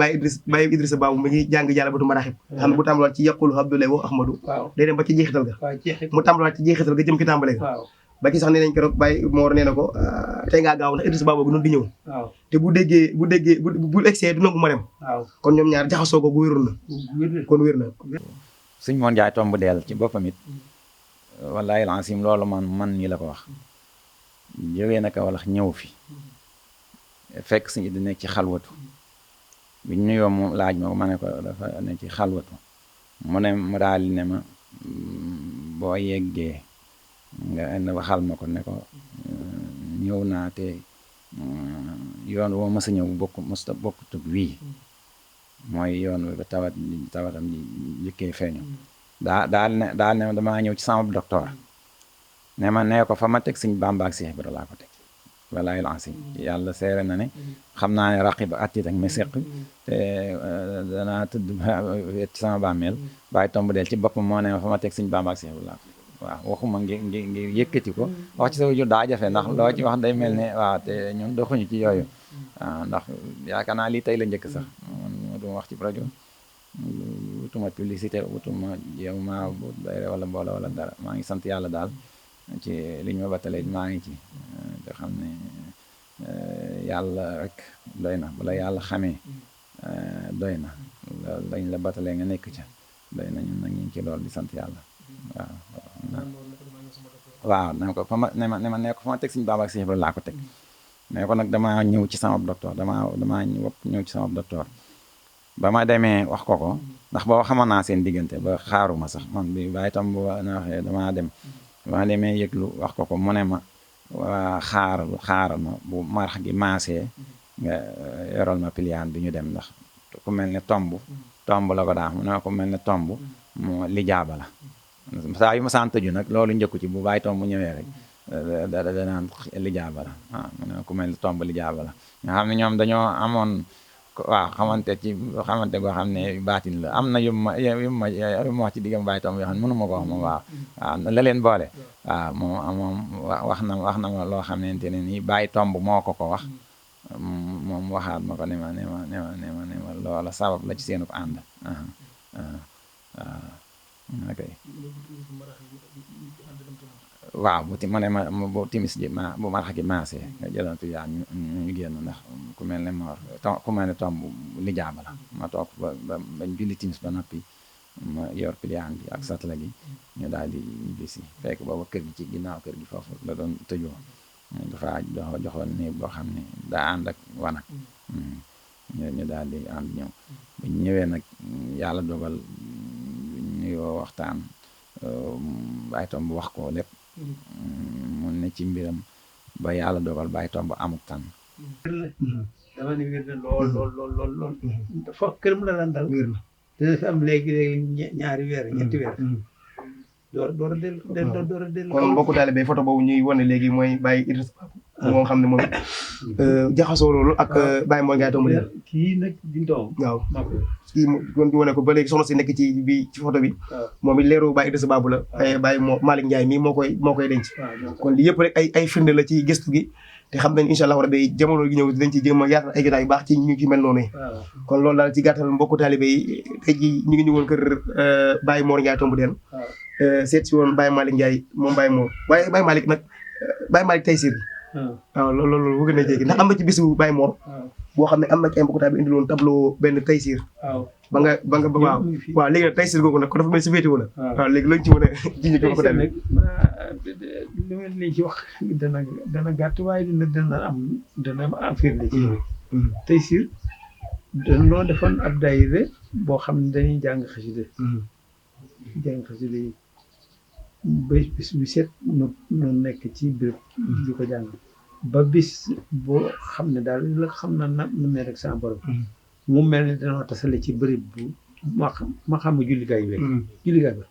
Baye Idrissa Babou mi ngi jàng jàll batu maraxib xam ne bu tàmbalaat ci yaqulu Abdoulaye wax Ahmadou day dem ba ci jeexital ga mu tàmbalaat ci jeexital ga jëm ci tàmbale ga ba ci sax nee nañ keroog Baye Mor nee na ko tey ngaa gaaw ndax Idrissa Babou gi noonu di ñëw te bu déggee bu egsee du nangu ma dem kon ñoom ñaar jaxasoo ko gu wéroon na kon wér na
Serigne Mor Ndiaye tomb deel ci boppam it wallahi lancim loolu man nii la ko wax jógee naka wala ñëw fi fekk suñu di nekk ci xalwatu bi ñu nuyoo mu laaj ma ko ma ne ko dafa ne ci xalwatu mu daal ne ma boo yeggee nga waxal ma ko ne ko ñëw naa te yoon woo mës a ñëw bokkutug wii mooy yoon wi ba tawatam di njëkkee feeñu daal ne damaa ñëw ci sama docteur ne ma nee ko fa ma teg Sëñ Bamba ak Cheikh Ibra laa ko teg walaay lancé yàlla seere na ne xam naa ne raqib attit ak meseq te danaa tëdd wet ci sama bàmmeel bàyyi tomb del ci boppam moo ne ma fa ma teg Sëñ Bamba ak Cheikh Ibra laa ko waaw waxuma ngir yëkkati ko wax ci sa wujur daa jafe ndax loo ci wax day mel ne waaw te ñun doxuñu ci yooyu waaw ndax yaakaar naa lii tey la njëkk sax man duma wax ci rajo wutuma publicité wutuma jéem ma but bayre wala mbooloo wala dara maa ngi sant yàlla daal ci li ñu ma battalee maa ngi ci te xam ne yàlla rek doy na bala yàlla xamee doy na lañ la battalee nga nekk ca doy na ñun nag ñu ngi ci loolu di sant yàlla waaw ne ko fa ma ne ko fa ma teg Sëñ Bamba ak Cheikh Ibra laa ko teg ne ko nag damaa ñëw ci sama docteur damaa ñëw ci sama docteur ba ma demee wax ko ndax boo xamoon naa seen diggante ba xaaruma sax man bi bàyyi tam bu na waxee damaa dem ba ma demee yëglu wax ko mu ne ma xaaral ma bu marax gi maasee nga yoral ma piliyaan bi ñu dem ndax ku mel ne tomb la ko daa mu ne ko mel ne tomb mu lijaaba la saa yu ma sant ju nag loolu njëkku ci bu bàyyi tomb ñëwee rek danaan lijaaba la waaw mu ne ku mel ni tomb lijaaba la nga xam ne ñoom dañoo amoon waaw xamante goo xam ne baatin la am na yu ma wax ci diggam Baye Tomb yoo xam ne mënu ma ko wax moom waaw la leen boole waaw moom wax na ma loo xamante ne nii Baye Tomb moo ko wax moom waxaat ma ko ne ma loola sabab la ci seenu ko ànd ok waaw bu timis ji bu marax gi maasee nga jëlantu yaa ñu génn ndax ku mel ne Tomb lijaaba la ma toog bañ julli timis ba noppi ma yor piliyaan bi ak satla gi ñu daal di ñibbisi fekk booba kër gi ci ginnaaw kër gi foofu la doon tëjoo dafa joxoon néeg boo xam ne daa ànd ak wanak ñu daal di ànd ñëw bu ñëwee nag yàlla dogal nuyoo waxtaan Baye Tomb wax ko lépp mu ne ci mbiram ba yàlla dogal Baye Tomb amuk tan
dama ne wér na lool dafa këram la daan dal wér na dina fi am léegi ñaari weer ñetti weer door a dellu
kon mbokku taalibe photo boobu ñuy wane léegi mooy Baye Idrissa moo xam ne moom jaxasoo loolu ak Baye Mor Ndiaye Tomb
kii nag di doom
waaw kii kon di wane ko ba léegi soxna si nekk ci photo bi moom it leeru Baye Idrissa Babou la Baye Malick Ndiaye mii moo koy denc kon li yëpp rek ay firnde la ci gëstu gi te xam nañ incha allah rabbi jamono gi ñëw dañ ci jéem a yaatal ay jotaay yu baax ci ñu ci mel noonu kon loolu daal ci gàttal mbokku taalibe yi tey ji ñu ngi ñëwoon kër Baye Mor Ndiaye Tomb seet si woon Baye Malick Ndiaye moom Baye Mor waaye Baye Malick nag Baye Malick Taysir waaw loolu bëgg na jéggi ndax am na ci bisu Baye Mor boo xam ne am na ci ay mbokku taalibe indi loon tableau benn Taysir ba nga waaw léegi nag Taysir googu nag ko dafa mel si féetewu la waaw léegi lañ ci mën a jiñu ko ko tamit
li ma leen ci wax dana gàtt waaye dana am firnde ci Taysir dañoo defoon ab daayira boo xam ne dañuy jàng xasida yi bis bu set nu nekk ci béréb di ko jàng ba bis boo xam ne daal la xam na nu mel rek sama borom mu mel ne dañoo tasale ci béréb bu ma xam jullikaay bi jullikaay ba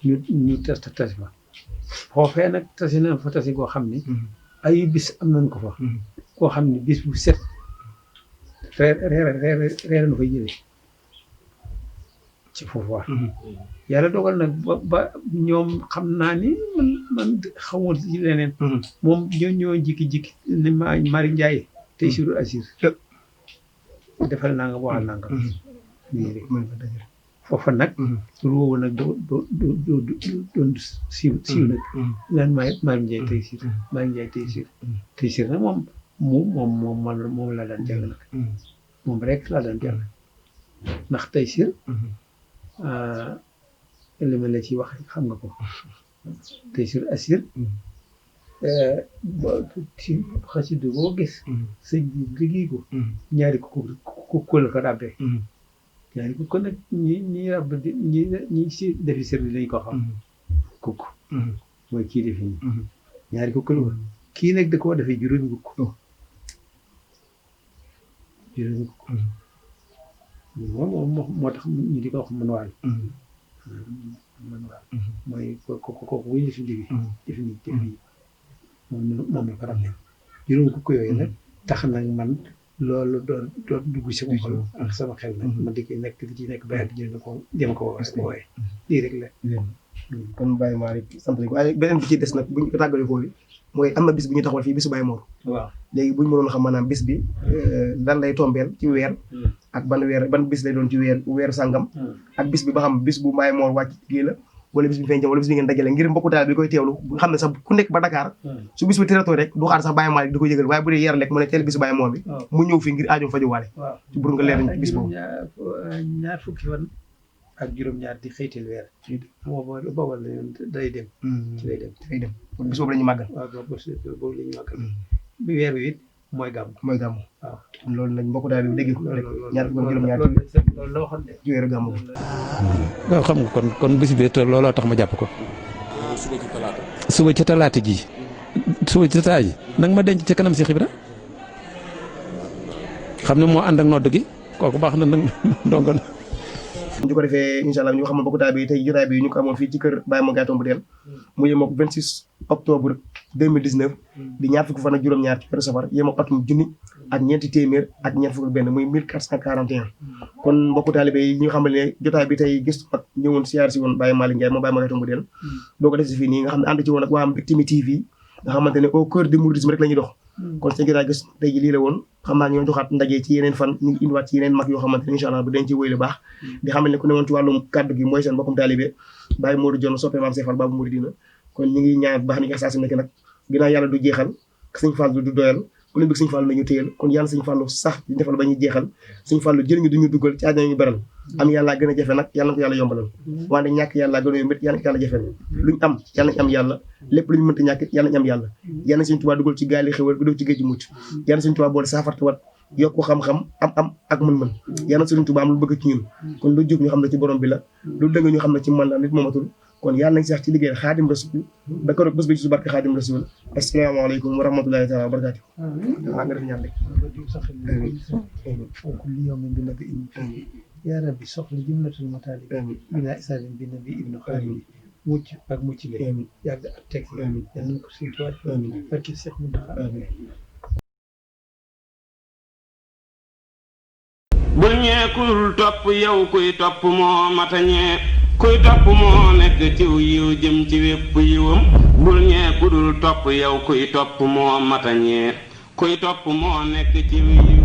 ñu tas fa foofee nag tasi na fa tasi koo xam ni ay bis am nañ ko fa koo xam ne bis bu set reer na fa jële ci foofu wax yàlla dogal nag ba ñoom xam naa ni man xamul ci leneen moom ñoo jikki-jikki ne Mari Ndiaye tey suru assir defal naa nga waxal naa nga nii rek foofa nag tur woowu nag doon siiw nag naan Mari Ndiaye tey sir nag moom la daan jàng nag moom rek la daan jàng ndax tey sir li ma la ci wax xam nga ko tey sur assir ci xasida boo gis sëñ bi liggéey ko ñaari ko la ko ràbbee ñaari ko nag ñi ràbb ñi si defi sër bi lañ ko xam kukk mooy kii defi nii ñaari ko la kii nag da koo defee juróomi kukk moom moo tax ñu di ko wax mën waal mooy kooku wuñu fi jóge def nii moom la ko ràbbee juróomi kukk yooyu nag tax nag man loolu doon dugg sama xol ak sama xel nag ma di ci nekk bayat jëm ko wooye lii rek la
kon Baye Malick sant nañ ko waaye beneen bi ci des nag buñ ko tàggalee foofu mooy am na bis bu ñu taxawal fii bisu Baye Mor
waaw
léegi buñ mënoon xam maanaam bis bi lan lay tombeel ci weer ak ban bis lay doon ci weeru sàngam ak bis bi ba xam bis bu Baye Mor wàcc gii la wala bis bi feeñ wala bis bi ngeen dajale ngir mbokku taal bi koy teewlu xam ne sax ku nekk ba Dakar su bis bi teratoo rek du xaar sax Baye Malick di ko yëgal waaye bu dee yar lekk mu ne teel bisu Baye Mor bi mu ñëw fii ngir aajo fajuwaale ci bur nga leer nañ ci bis boobu
ñaar fukki fan ak juróom-ñaar di xëytal weer booba la day dem ci lay dem
kon bis boobu la ñuy màggal
waaw boobu la ñuy màggal bi weer bi it mooy gàmm
waaw loolu nag mbokku daal bi dégg ko rek ñaar fukki fan juróom-ñaar
loolu la waxoon de
ci weeru gàmm
waaw xam nga kon bis bi te looloo tax ma jàpp ko suba ci talaata ji nag ma denc ci kanam Cheikh Ibra xam ne moo ànd ak nodd gi kooku baax na nag ndongo na
ñu ko defee incha allah ñu xam ne bokk taal bi tey jotaay bi ñu ko amoon fii ci kër Baye Mor Ndiaye Tombe mu yem ak 26 octobre 2019 di ñaar fukki fan ak juróom-ñaar ci weeru safar yem ak atum junni ak ñeenti téeméer ak ñeent fukk ak benn muy 1441 kon mbokku taalibe yi ñu xam ne jotaay bi tey Gestu Maag ñëwoon siyaar si woon Baye Malick Ndiaye moom Baye Mor Ndiaye Tombe doo ko def si fii nii nga xam ne ànd ci woon ak waa Mbectemi Tv nga xamante ne au cœur du mouridisme rek la ñuy dox kon seen jotaay Gestu tey ji lii la woon xam naa ñoo joxaat ndaje ci yeneen fan ñu ngi indiwaat ci yeneen mag yoo xamante ne incha allah bu dañ ci wéy lu baax di xamal ne ku ne woon ci wàllum kàddu gi mooy seen mbokkum taalibe Baye Mor Ndiaye soppe Mame Cheikh Fall Babu Mouridina kon ñu ngi ñaan baax ni nga saa su nekk nag ginnaaw yàlla du jeexal Sëñ Fallu du doyal ku leen bëgg Sëñ Fallu nañu téyal kon yàlla Sëñ Fallu sax di defal ba ñuy jeexal Sëñ Fallu jël ñu duñu duggal ci àjjana ñu beral am yàlla gën a jafe nag yàlla na ko yàlla yombalal wante ñàkk yàlla gën a yomb yàlla na ko yàlla jafeel luñ am yàlla nañ am yàlla lépp luñ mënta ñàkk yàlla nañ am yàlla yàlla na Sëñ Tuubaa dugal ci gaali xewal dugal ci géej gi mucc yàlla na Sëñ Tuubaa boole saafarta wat yokk ko xam-xam am ak mën-mën yàlla na Sëñ Tuubaa am lu bëgg ci ñun kon lu jóg ñu xam ne ci borom bi la lu dëng ñu xam ne ci man la nit moomatul kon yàlla nañ sax ci liggéey Xaadim Rasul da ko rek bés bi ci barke Xaadim Rasul asalaamaaleykum wa rahmatullahi taala wa barakaatu nga def ñaan rek
yaa rabbi soxla jumlatul mataalib bila isaalin bi nabi ibnu xaalid mucc ak mucc le yàgg ak teg yal nañ ko Sëñ Tuubaa barke Cheikh Mountakha
bul ñee kul topp yow kuy topp moo matañee kuy topp moo nekk ciw yiw jëm ci wépp yiwam bul ñee kudul topp yow kuy topp moo matañee kuy topp moo nekk ciw yiw